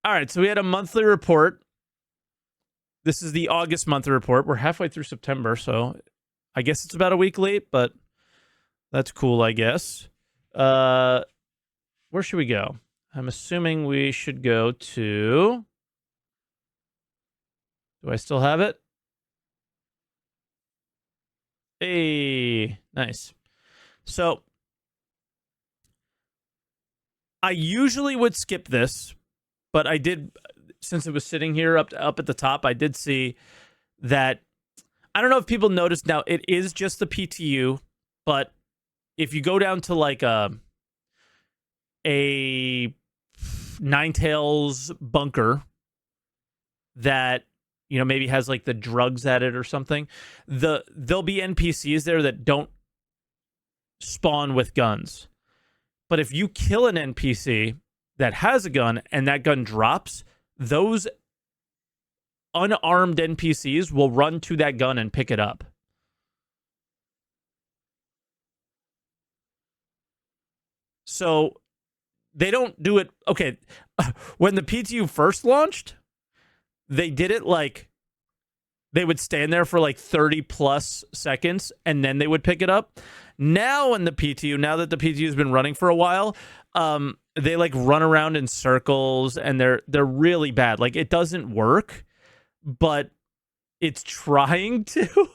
All right, so we had a monthly report. This is the August monthly report. We're halfway through September, so I guess it's about a week late, but that's cool, I guess. Where should we go? I'm assuming we should go to... Do I still have it? Hey, nice. So I usually would skip this, but I did, since it was sitting here up at the top, I did see that. I don't know if people noticed now, it is just the PTU, but if you go down to like a Ninetales bunker that, you know, maybe has like the drugs at it or something, there'll be NPCs there that don't spawn with guns. But if you kill an NPC that has a gun and that gun drops, those unarmed NPCs will run to that gun and pick it up. So they don't do it. Okay, when the PTU first launched, they did it like they would stand there for like 30 plus seconds and then they would pick it up. Now in the PTU, now that the PTU has been running for a while, they like run around in circles and they're really bad. Like it doesn't work, but it's trying to,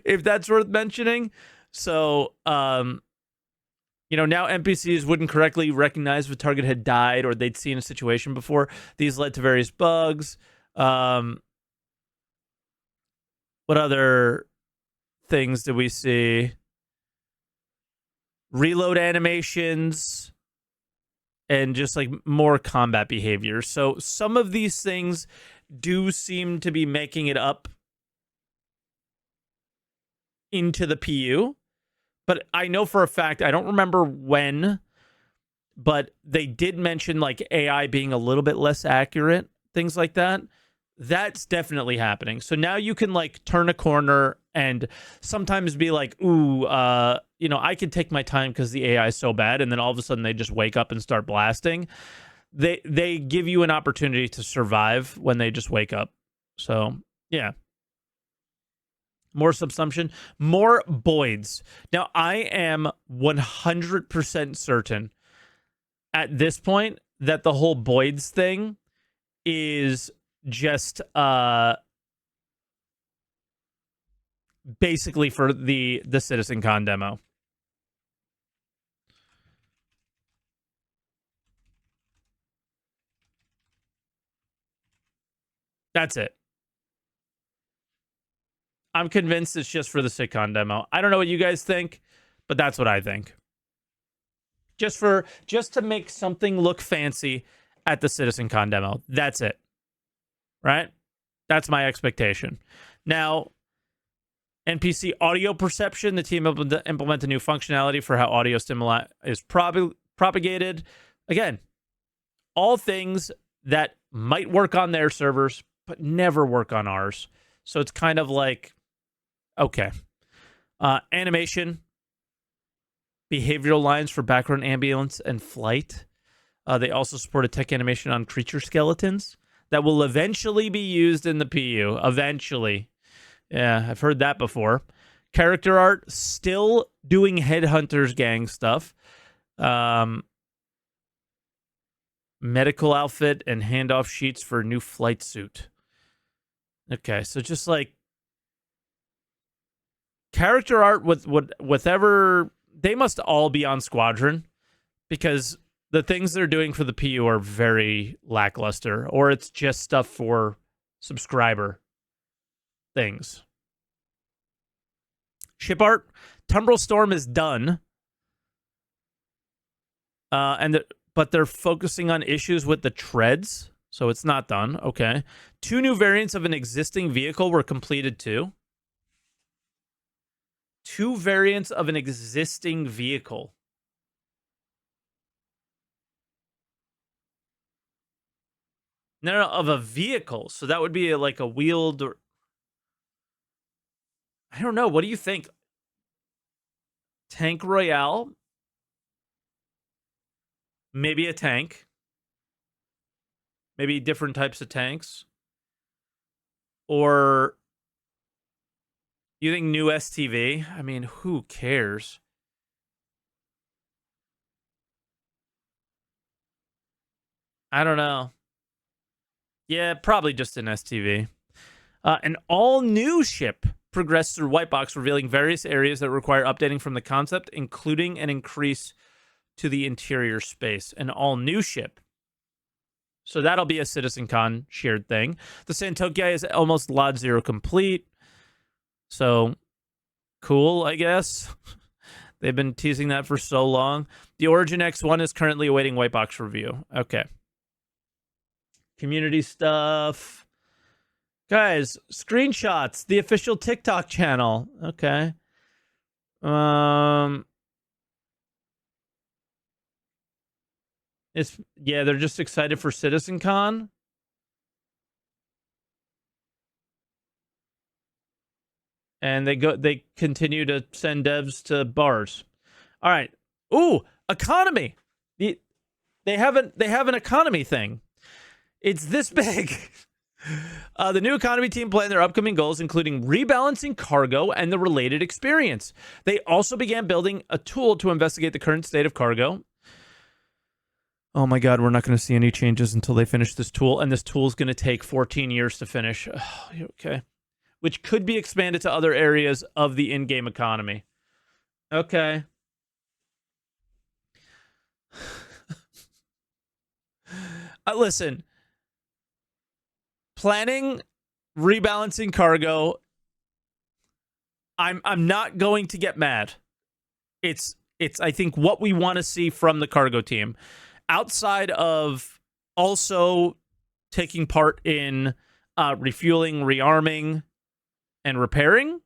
if that's worth mentioning. So, you know, now NPCs wouldn't correctly recognize if a target had died or they'd seen a situation before. These led to various bugs. What other things did we see? Reload animations and just like more combat behavior. So some of these things do seem to be making it up into the PU. But I know for a fact, I don't remember when, but they did mention like AI being a little bit less accurate, things like that. That's definitely happening. So now you can like turn a corner and sometimes be like, ooh, you know, I can take my time because the AI is so bad. And then all of a sudden they just wake up and start blasting. They give you an opportunity to survive when they just wake up. So, yeah. More subsumption, more Boyds. Now, I am 100% certain at this point that the whole Boyds thing is just basically for the CitizenCon demo. That's it. I'm convinced it's just for the CitCon demo. I don't know what you guys think, but that's what I think. Just to make something look fancy at the CitizenCon demo. That's it. Right? That's my expectation. Now, NPC audio perception. The team implement a new functionality for how audio stimuli is propagated. Again, all things that might work on their servers, but never work on ours. So it's kind of like, okay. Animation. Behavioral lines for background ambience and flight. They also support a tech animation on creature skeletons that will eventually be used in the PU. Eventually. Yeah, I've heard that before. Character art, still doing Headhunters gang stuff. Medical outfit and handoff sheets for a new flight suit. Okay, so just like character art with whatever, they must all be on Squadron because the things they're doing for the PU are very lackluster, or it's just stuff for subscriber things. Ship art, Tumbril Storm is done. But they're focusing on issues with the treads, so it's not done. Okay. 2 new variants of an existing vehicle were completed too. 2 variants of an existing vehicle. No, of a vehicle. So that would be like a wheeled or... I don't know. What do you think? Tank Royale? Maybe a tank. Maybe different types of tanks. Or you think new STV? I mean, who cares? I don't know. Yeah, probably just an STV. An all-new ship progressed through White Box, revealing various areas that require updating from the concept, including an increase to the interior space. An all-new ship. So that'll be a CitizenCon shared thing. The Santokia is almost Lot Zero complete. So, cool, I guess. They've been teasing that for so long. The Origin X1 is currently awaiting White Box review. Okay. Community stuff. Guys, screenshots. The official TikTok channel. Okay. They're just excited for CitizenCon. And they continue to send devs to bars. All right. Ooh, economy. They have an economy thing. It's this big. The new economy team planned their upcoming goals, including rebalancing cargo and the related experience. They also began building a tool to investigate the current state of cargo. Oh my God, we're not going to see any changes until they finish this tool, and this tool is going to take 14 years to finish. Okay. Which could be expanded to other areas of the in-game economy. Okay. Listen. Planning, rebalancing cargo. I'm not going to get mad. It's I think what we want to see from the cargo team. Outside of also taking part in refueling, rearming, and repairing,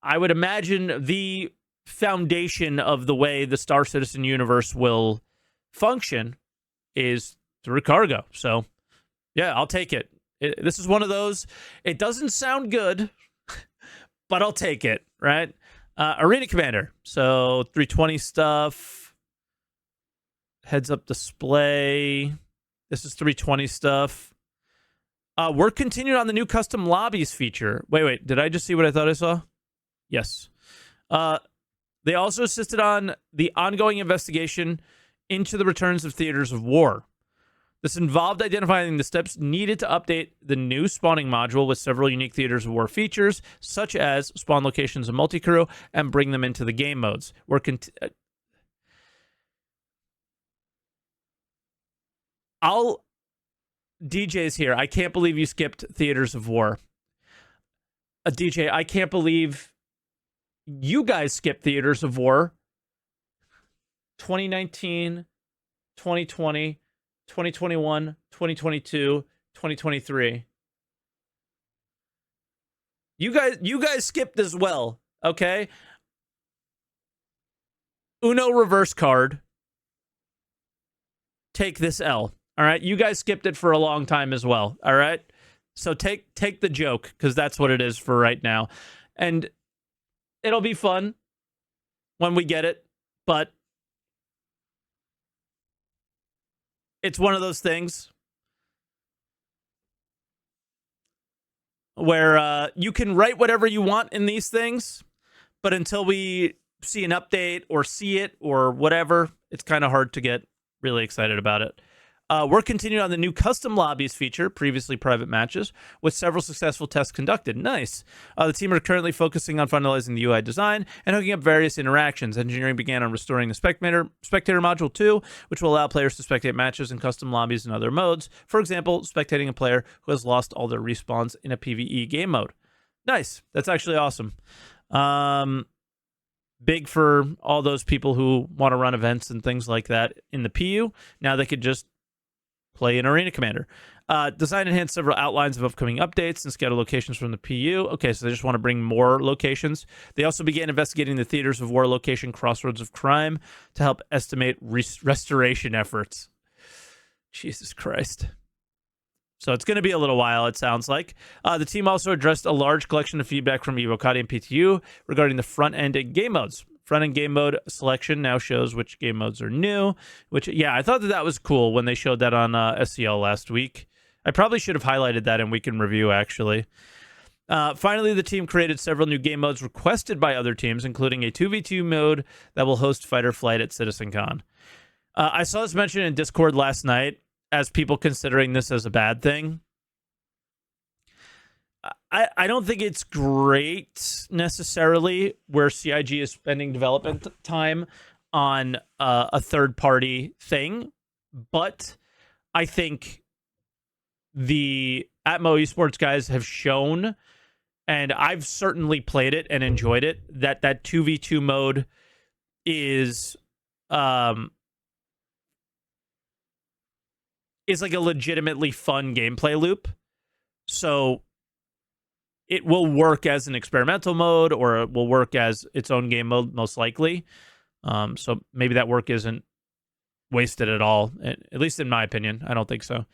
I would imagine the foundation of the way the Star Citizen universe will function is through cargo. So, yeah, I'll take it. This is one of those. It doesn't sound good, but I'll take it, right? Arena Commander. So, 320 stuff. Heads-up display. This is 320 stuff. We're continuing on the new custom lobbies feature. Wait. Did I just see what I thought I saw? Yes. They also assisted on the ongoing investigation into the returns of theaters of war. This involved identifying the steps needed to update the new spawning module with several unique theaters of war features, such as spawn locations and multi-crew, and bring them into the game modes. DJ's here. I can't believe you skipped Theaters of War. DJ, I can't believe you guys skipped Theaters of War. 2019, 2020, 2021, 2022, 2023. You guys skipped as well, okay? Uno reverse card. Take this L. All right, you guys skipped it for a long time as well. All right, so take the joke, because that's what it is for right now, and it'll be fun when we get it. But it's one of those things where you can write whatever you want in these things, but until we see an update or see it or whatever, it's kind of hard to get really excited about it. We're continuing on the new custom lobbies feature, previously private matches, with several successful tests conducted. Nice. The team are currently focusing on finalizing the UI design and hooking up various interactions. Engineering began on restoring the spectator module 2, which will allow players to spectate matches in custom lobbies and other modes. For example, spectating a player who has lost all their respawns in a PvE game mode. Nice. That's actually awesome. Big for all those people who want to run events and things like that in the PU. Now they could just play in Arena Commander. Design enhanced several outlines of upcoming updates and scattered locations from the PU. Okay, so they just want to bring more locations. They also began investigating the Theaters of War location Crossroads of Crime to help estimate restoration efforts. Jesus Christ. So it's going to be a little while, it sounds like. The team also addressed a large collection of feedback from Evocati and PTU regarding the front end and game modes. Front-end game mode selection now shows which game modes are new, which, yeah, I thought that was cool when they showed that on SCL last week. I probably should have highlighted that in Week in Review, actually. Finally, the team created several new game modes requested by other teams, including a 2v2 mode that will host Fight or Flight at CitizenCon. I saw this mentioned in Discord last night as people considering this as a bad thing. I don't think it's great necessarily where CIG is spending development time on a third-party thing, but I think the Atmo Esports guys have shown, and I've certainly played it and enjoyed it, that 2v2 mode is like a legitimately fun gameplay loop. So it will work as an experimental mode, or it will work as its own game mode, most likely. So maybe that work isn't wasted at all, at least in my opinion. I don't think so.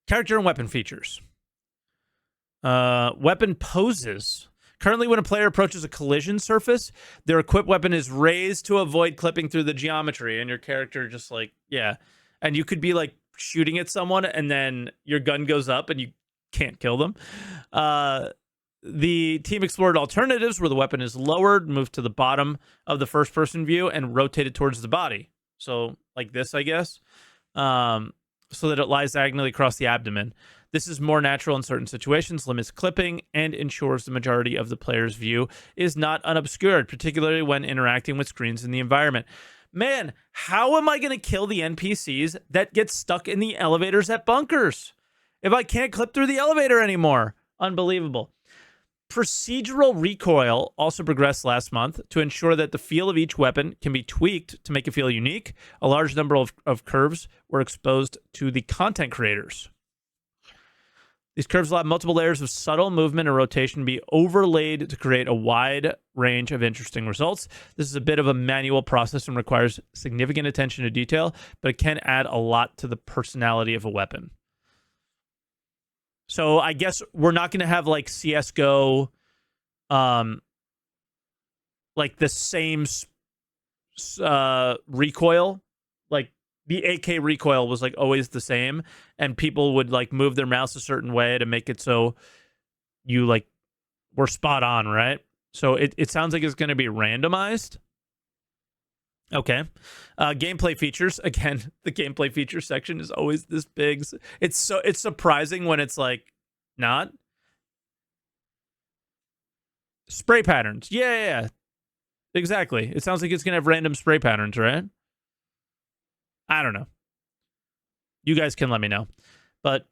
Character and weapon features. Weapon poses. Currently, when a player approaches a collision surface, their equipped weapon is raised to avoid clipping through the geometry, and your character just like, yeah. And you could be like shooting at someone, and then your gun goes up, and you can't kill them. The team explored alternatives where the weapon is lowered, moved to the bottom of the first-person view, and rotated towards the body. So, like this, I guess, so that it lies diagonally across the abdomen. This is more natural in certain situations, limits clipping, and ensures the majority of the player's view is not unobscured, particularly when interacting with screens in the environment. Man, how am I going to kill the NPCs that get stuck in the elevators at bunkers if I can't clip through the elevator anymore? Unbelievable. Procedural recoil also progressed last month to ensure that the feel of each weapon can be tweaked to make it feel unique. A large number of curves were exposed to the content creators. These curves will have multiple layers of subtle movement and rotation be overlaid to create a wide range of interesting results. This is a bit of a manual process and requires significant attention to detail, but it can add a lot to the personality of a weapon. So I guess we're not going to have like CSGO, like the same recoil. Like the AK recoil was like always the same, and people would like move their mouse a certain way to make it so you like were spot on, right? So it sounds like it's going to be randomized. Okay. Gameplay features. Again, the gameplay features section is always this big. It's surprising when it's like not. Spray patterns. Yeah. Exactly. It sounds like it's going to have random spray patterns, right? I don't know. You guys can let me know. But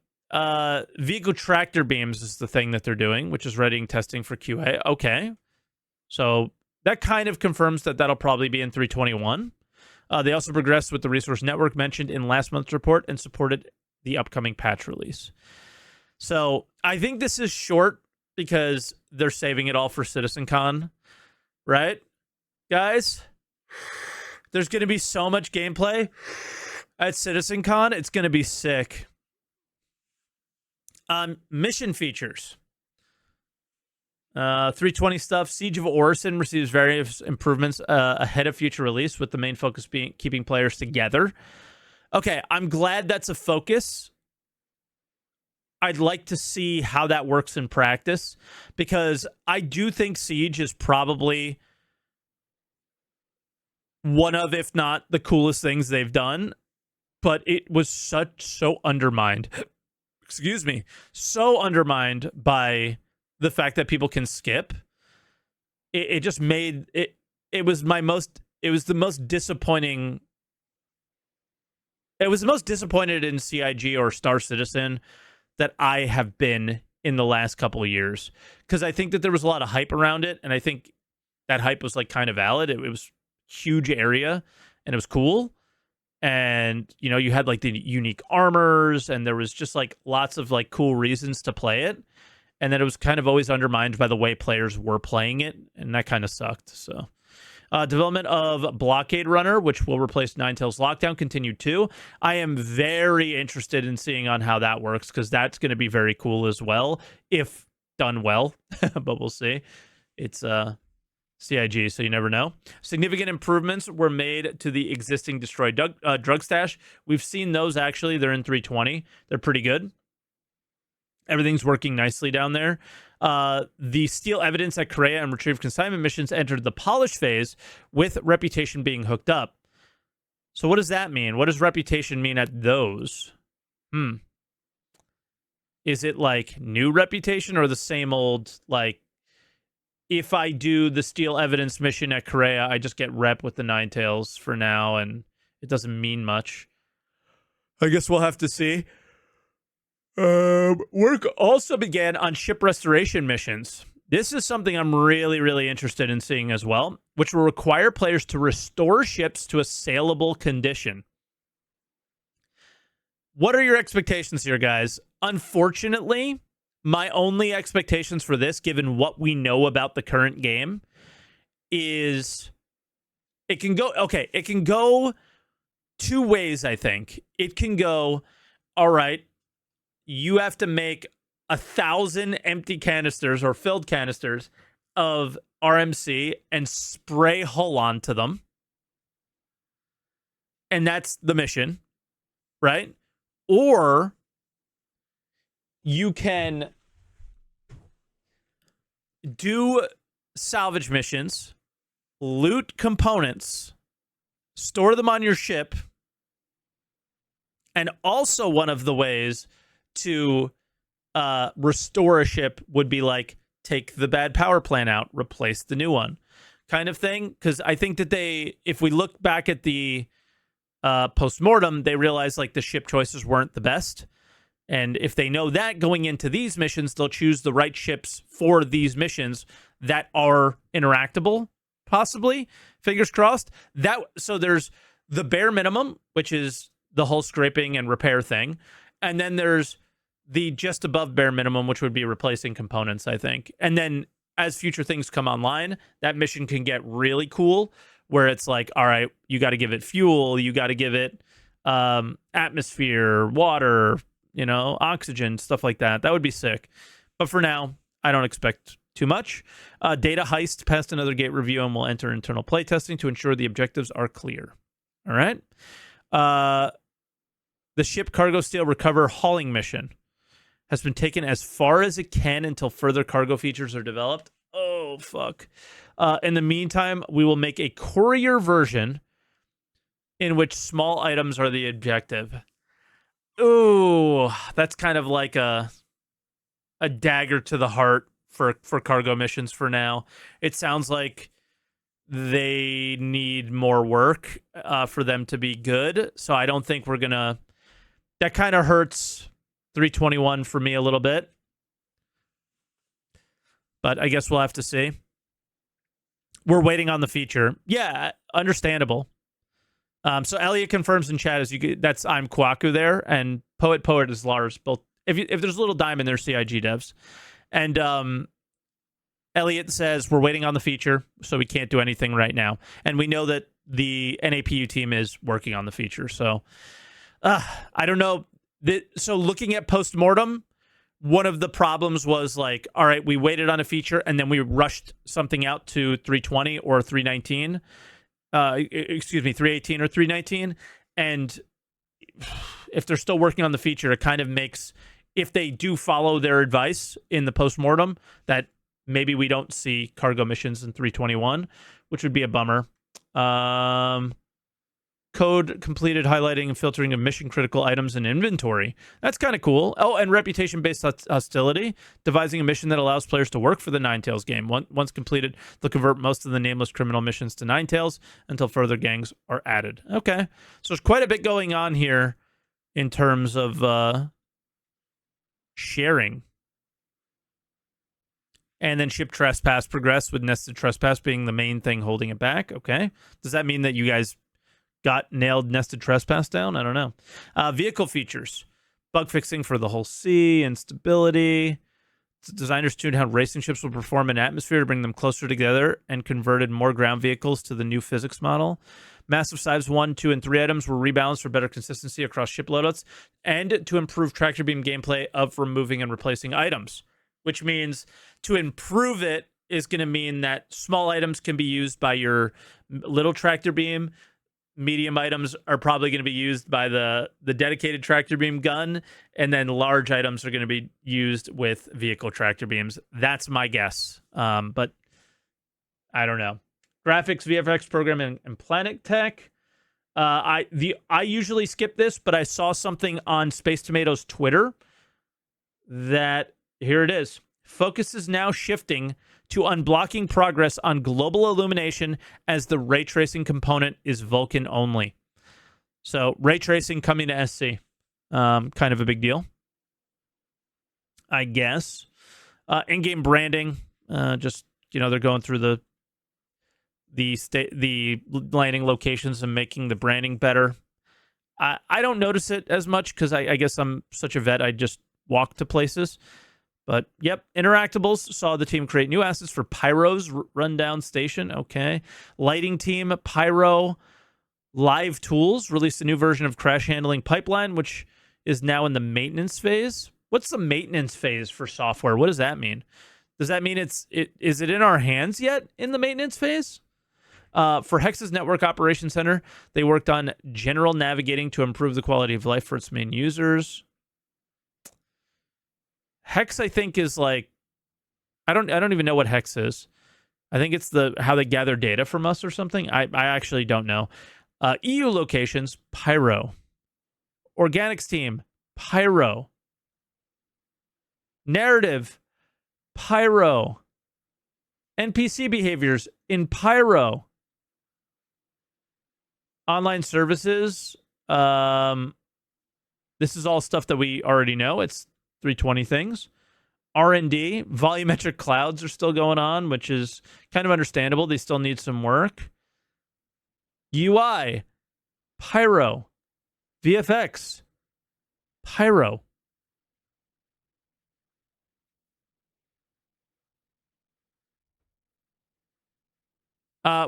vehicle tractor beams is the thing that they're doing, which is readying testing for QA. Okay. So that kind of confirms that that'll probably be in 321. They also progressed with the resource network mentioned in last month's report and supported the upcoming patch release. So I think this is short because they're saving it all for CitizenCon, right? Guys, there's going to be so much gameplay at CitizenCon. It's going to be sick. Mission features. 320 stuff. Siege of Orison receives various improvements ahead of future release, with the main focus being keeping players together. Okay, I'm glad that's a focus. I'd like to see how that works in practice, because I do think Siege is probably one of, if not the coolest things they've done, but it was so undermined. Excuse me. So undermined by the fact that people can skip. It just made it. It was the most disappointing. It was the most disappointed in CIG or Star Citizen that I have been in the last couple of years, because I think that there was a lot of hype around it, and I think that hype was like kind of valid. It was huge area, and it was cool. And, you know, you had like the unique armors, and there was just like lots of like cool reasons to play it. And then it was kind of always undermined by the way players were playing it, and that kind of sucked. So, development of Blockade Runner, which will replace Ninetales Lockdown, continued too. I am very interested in seeing on how that works, because that's going to be very cool as well, if done well. But we'll see. It's CIG, so you never know. Significant improvements were made to the existing destroyed drug stash. We've seen those, actually. They're in 320. They're pretty good. Everything's working nicely down there. The steal evidence at Correa and retrieve consignment missions entered the polish phase, with reputation being hooked up. So what does that mean? What does reputation mean at those? Is it like new reputation or the same old, like, if I do the steal evidence mission at Correa, I just get rep with the Ninetales for now, and it doesn't mean much. I guess we'll have to see. Work also began on ship restoration missions. This is something I'm really, really interested in seeing as well, which will require players to restore ships to a saleable condition. What are your expectations here, guys? Unfortunately, my only expectations for this, given what we know about the current game, is it can go two ways, I think. It can go, all right, you have to make 1,000 empty canisters or filled canisters of RMC and spray hull onto them. And that's the mission, right? Or you can do salvage missions, loot components, store them on your ship, and also one of the ways to restore a ship would be like take the bad power plant out, replace the new one kind of thing. Because I think that if we look back at the post-mortem, they realized like the ship choices weren't the best. And if they know that going into these missions, they'll choose the right ships for these missions that are interactable, possibly. Fingers crossed. So there's the bare minimum, which is the hull scraping and repair thing. And then there's the just above bare minimum, which would be replacing components, I think. And then as future things come online, that mission can get really cool, where it's like, all right, you got to give it fuel, you got to give it atmosphere, water, oxygen, stuff like that. That would be sick. But for now, I don't expect too much. Data heist passed another gate review and will enter internal playtesting to ensure the objectives are clear. All right. The ship cargo steal recover hauling mission has been taken as far as it can until further cargo features are developed. Oh, fuck. In the meantime, we will make a courier version in which small items are the objective. Ooh, that's kind of like a dagger to the heart for cargo missions for now. It sounds like they need more work for them to be good. So I don't think we're going to... That kind of hurts 321 for me a little bit. But I guess we'll have to see. We're waiting on the feature. Yeah, understandable. So Elliot confirms in chat that's I'm Kwaku there, and Poet is Lars. Both. If there's a little diamond, they're CIG devs. And Elliot says we're waiting on the feature, so we can't do anything right now. And we know that the NAPU team is working on the feature. So I don't know. So looking at postmortem, one of the problems was like, all right, we waited on a feature and then we rushed something out to 320 or 319. 318 or 319. And if they're still working on the feature, it kind of makes, if they do follow their advice in the postmortem, that maybe we don't see cargo missions in 321, which would be a bummer. Code completed highlighting and filtering of mission critical items in inventory. That's kind of cool. Oh, and reputation based hostility, devising a mission that allows players to work for the Ninetales game. Once completed, they'll convert most of the nameless criminal missions to Ninetales until further gangs are added. Okay, so there's quite a bit going on here in terms of sharing. And then ship trespass progressed, with nested trespass being the main thing holding it back. Okay, does that mean that you guys got nailed nested trespass down? I don't know. Vehicle features. Bug fixing for the whole sea, instability. Designers tuned how racing ships will perform in atmosphere to bring them closer together and converted more ground vehicles to the new physics model. Massive size 1, 2, and 3 items were rebalanced for better consistency across ship loadouts and to improve tractor beam gameplay of removing and replacing items, which means to improve it is going to mean that small items can be used by your little tractor beam. Medium items are probably going to be used by the dedicated tractor beam gun, and then large items are going to be used with vehicle tractor beams. That's my guess, but I don't know. Graphics, VFX programming, and Planet Tech. I usually skip this, but I saw something on Space Tomatoes Twitter that here it is. Focus is now shifting to unblocking progress on global illumination as the ray tracing component is Vulkan only. So ray tracing coming to SC. Kind of a big deal, I guess. In-game branding, just, they're going through the landing locations and making the branding better. I don't notice it as much because I guess I'm such a vet. I just walk to places. But, yep, Interactables saw the team create new assets for Pyro's rundown station. Okay. Lighting team, Pyro Live Tools released a new version of Crash Handling Pipeline, which is now in the maintenance phase. What's the maintenance phase for software? What does that mean? Does that mean is it in our hands yet in the maintenance phase? For Hex's Network Operations Center, they worked on general navigating to improve the quality of life for its main users. Hex, I think, is like, I don't even know what Hex is. I think it's how they gather data from us or something. I actually don't know. EU locations, Pyro. Organics team, Pyro. Narrative, Pyro. NPC behaviors in Pyro. Online services. This is all stuff that we already know. It's 320 things. R&D, volumetric clouds are still going on, which is kind of understandable. They still need some work. UI, Pyro. VFX, Pyro.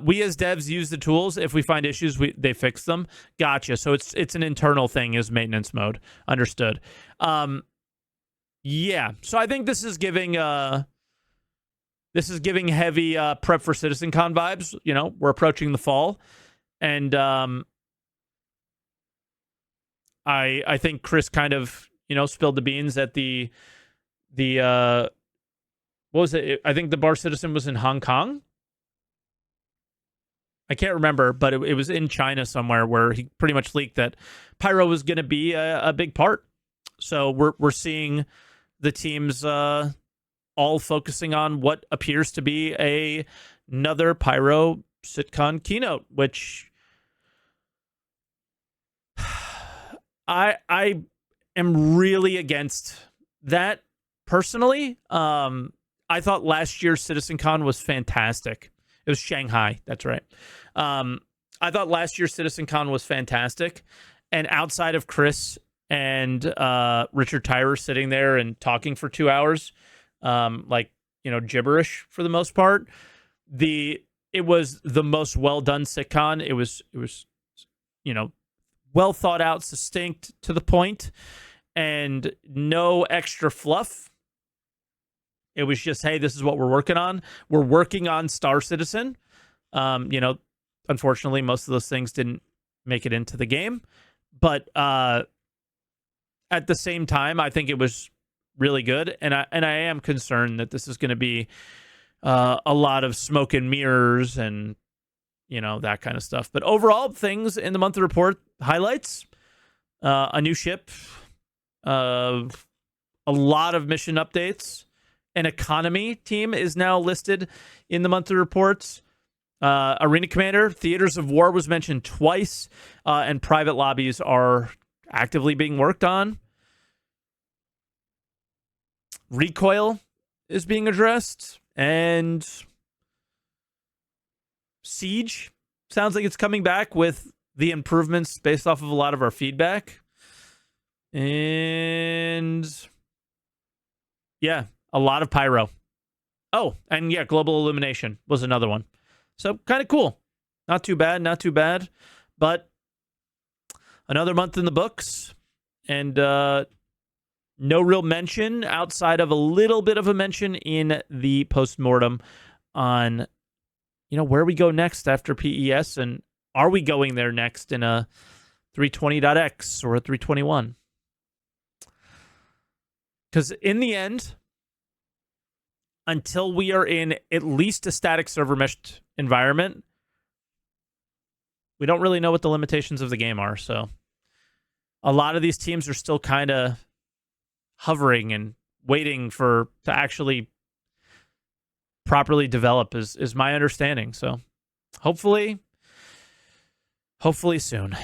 We as devs use the tools. If we find issues, they fix them. Gotcha. So it's an internal thing, is maintenance mode. Understood. Yeah, so I think this is giving heavy prep for CitizenCon vibes. We're approaching the fall, and I think Chris kind of spilled the beans at the what was it? I think the Bar Citizen was in Hong Kong. I can't remember, but it was in China somewhere where he pretty much leaked that Pyro was going to be a big part. So we're seeing the teams all focusing on what appears to be another Pyro SitCon keynote, which I am really against that personally. I thought last year's CitizenCon was fantastic. It was Shanghai, that's right. I thought last year's CitizenCon was fantastic, and outside of Chris and Richard Tyrer sitting there and talking for 2 hours, gibberish for the most part. It was the most well done SitCon. It was well thought out, succinct, to the point, and no extra fluff. It was just, hey, this is what we're working on. We're working on Star Citizen. Unfortunately, most of those things didn't make it into the game, but at the same time, I think it was really good, and I am concerned that this is going to be a lot of smoke and mirrors and that kind of stuff. But overall, things in the monthly report highlights: a new ship, a lot of mission updates, an economy team is now listed in the monthly reports. Arena Commander, Theaters of War was mentioned twice, and private lobbies are actively being worked on. Recoil is being addressed, and Siege sounds like it's coming back with the improvements based off of a lot of our feedback. And yeah, a lot of Pyro. Oh, and yeah, Global Illumination was another one. So kind of cool. Not too bad. But another month in the books. And No real mention outside of a little bit of a mention in the postmortem on, where we go next after PES, and are we going there next in a 320.x or a 321? Because in the end, until we are in at least a static server meshed environment, we don't really know what the limitations of the game are. So a lot of these teams are still kind of hovering and waiting to actually properly develop is my understanding. So hopefully soon.